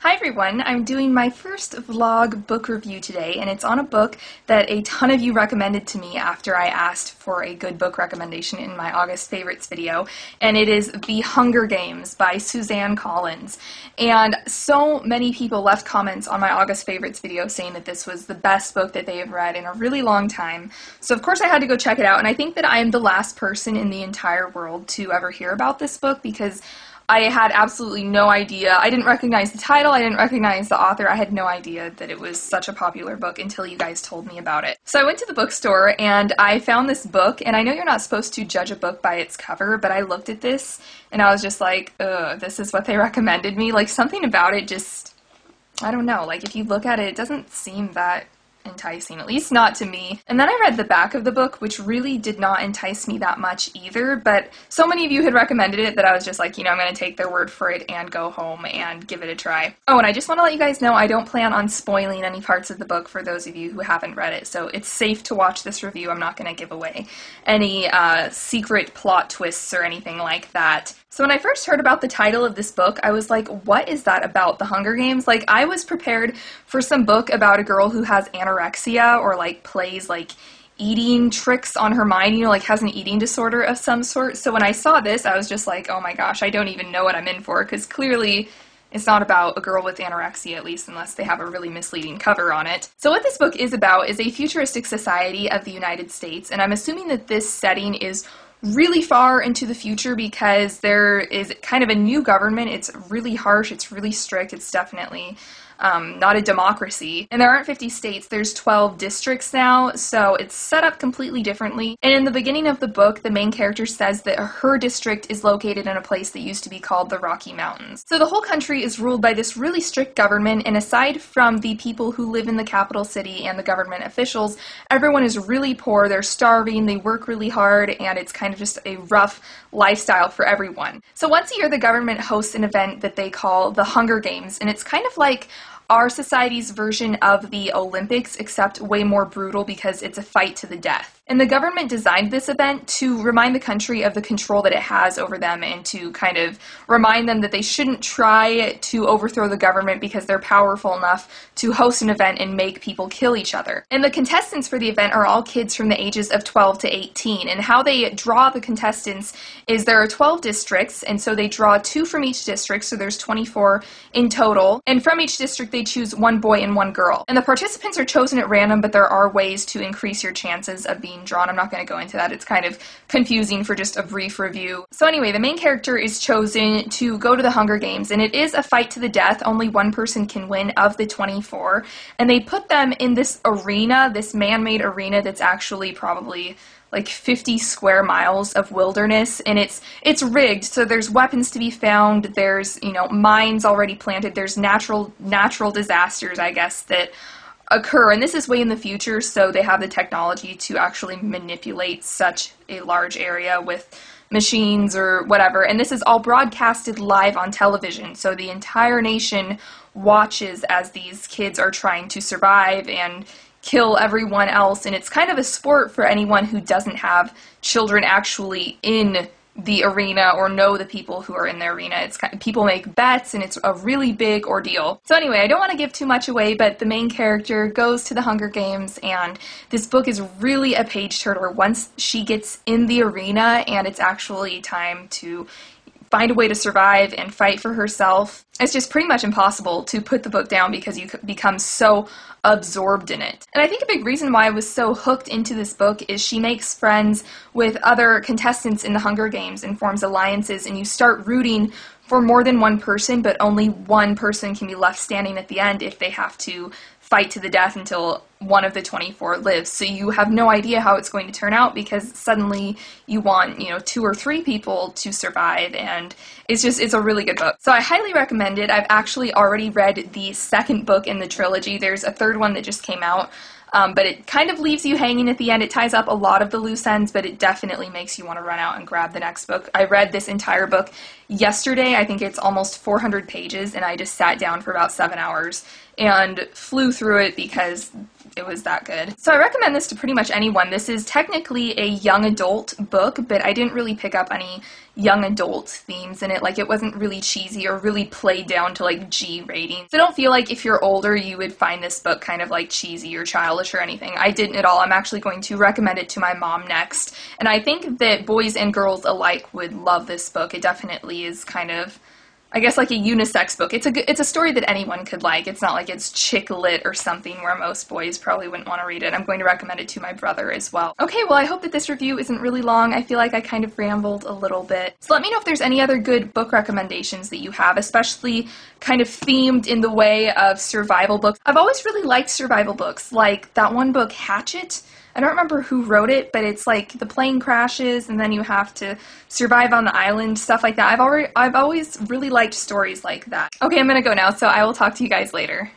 Hi everyone, I'm doing my first vlog book review today, and it's on a book that a ton of you recommended to me after I asked for a good book recommendation in my August favorites video, and it is The Hunger Games by Suzanne Collins. And so many people left comments on my August favorites video saying that this was the best book that they have read in a really long time, so of course I had to go check it out, and I think that I am the last person in the entire world to ever hear about this book because I had absolutely no idea. I didn't recognize the title, I didn't recognize the author, I had no idea that it was such a popular book until you guys told me about it. So I went to the bookstore and I found this book, and I know you're not supposed to judge a book by its cover, but I looked at this and I was just like, ugh, this is what they recommended me. Like, something about it just, I don't know, like if you look at it, it doesn't seem that enticing, at least not to me. And then I read the back of the book, which really did not entice me that much either, but so many of you had recommended it that I was just like, you know, I'm going to take their word for it and go home and give it a try. Oh, and I just want to let you guys know I don't plan on spoiling any parts of the book for those of you who haven't read it, so it's safe to watch this review. I'm not going to give away any secret plot twists or anything like that. So when I first heard about the title of this book, I was like, what is that about, The Hunger Games? Like, I was prepared for some book about a girl who has anorexia or, like, plays, like, eating tricks on her mind, you know, like, has an eating disorder of some sort. So when I saw this, I was just like, oh my gosh, I don't even know what I'm in for, because clearly it's not about a girl with anorexia, at least unless they have a really misleading cover on it. So what this book is about is a futuristic society of the United States, and I'm assuming that this setting is really far into the future because there is kind of a new government. It's really harsh, it's really strict, it's definitely not a democracy. And there aren't 50 states, there's 12 districts now, so it's set up completely differently. And in the beginning of the book, the main character says that her district is located in a place that used to be called the Rocky Mountains. So the whole country is ruled by this really strict government, and aside from the people who live in the capital city and the government officials, everyone is really poor, they're starving, they work really hard, and it's kind of just a rough lifestyle for everyone. So once a year, the government hosts an event that they call the Hunger Games, and it's kind of like our society's version of the Olympics, except way more brutal because it's a fight to the death. And the government designed this event to remind the country of the control that it has over them and to kind of remind them that they shouldn't try to overthrow the government because they're powerful enough to host an event and make people kill each other. And the contestants for the event are all kids from the ages of 12 to 18. And how they draw the contestants is there are 12 districts, and so they draw 2 from each district, so there's 24 in total. And from each district they choose one boy and one girl. And the participants are chosen at random, but there are ways to increase your chances of being drawn. I'm not going to go into that. It's kind of confusing for just a brief review. So anyway, the main character is chosen to go to the Hunger Games, and it is a fight to the death. Only one person can win of the 24. And they put them in this arena, this man-made arena that's actually probably like 50 square miles of wilderness, and it's rigged, so there's weapons to be found, there's, you know, mines already planted, there's natural disasters, I guess, that occur, and this is way in the future, so they have the technology to actually manipulate such a large area with machines or whatever, and this is all broadcasted live on television, so the entire nation watches as these kids are trying to survive and kill everyone else, and it's kind of a sport for anyone who doesn't have children actually in the arena or know the people who are in the arena. It's kind of, people make bets, and it's a really big ordeal. So anyway, I don't want to give too much away, but the main character goes to the Hunger Games, and this book is really a page-turner once she gets in the arena, and it's actually time to find a way to survive and fight for herself. It's just pretty much impossible to put the book down because you become so absorbed in it. And I think a big reason why I was so hooked into this book is she makes friends with other contestants in the Hunger Games and forms alliances, and you start rooting for more than one person, but only one person can be left standing at the end if they have to fight to the death until one of the 24 lives. So you have no idea how it's going to turn out because suddenly you want, you know, 2 or 3 people to survive, and it's a really good book. So I highly recommend it. I've actually already read the second book in the trilogy. There's a third one that just came out. But it kind of leaves you hanging at the end. It ties up a lot of the loose ends, but it definitely makes you want to run out and grab the next book. I read this entire book yesterday. I think it's almost 400 pages, and I just sat down for about 7 hours and flew through it because it was that good. So I recommend this to pretty much anyone. This is technically a young adult book, but I didn't really pick up any young adult themes in it. Like, it wasn't really cheesy or really played down to like G ratings. So don't feel like if you're older you would find this book kind of like cheesy or childish or anything. I didn't at all. I'm actually going to recommend it to my mom next, and I think that boys and girls alike would love this book. It definitely is kind of, I guess, like a unisex book. It's a story that anyone could like. It's not like it's chick lit or something where most boys probably wouldn't want to read it. I'm going to recommend it to my brother as well. Okay, well, I hope that this review isn't really long. I feel like I kind of rambled a little bit. So let me know if there's any other good book recommendations that you have, especially kind of themed in the way of survival books. I've always really liked survival books, like that one book, Hatchet. I don't remember who wrote it, but it's like the plane crashes and then you have to survive on the island, stuff like that. I've always really liked stories like that. Okay, I'm gonna go now, so I will talk to you guys later.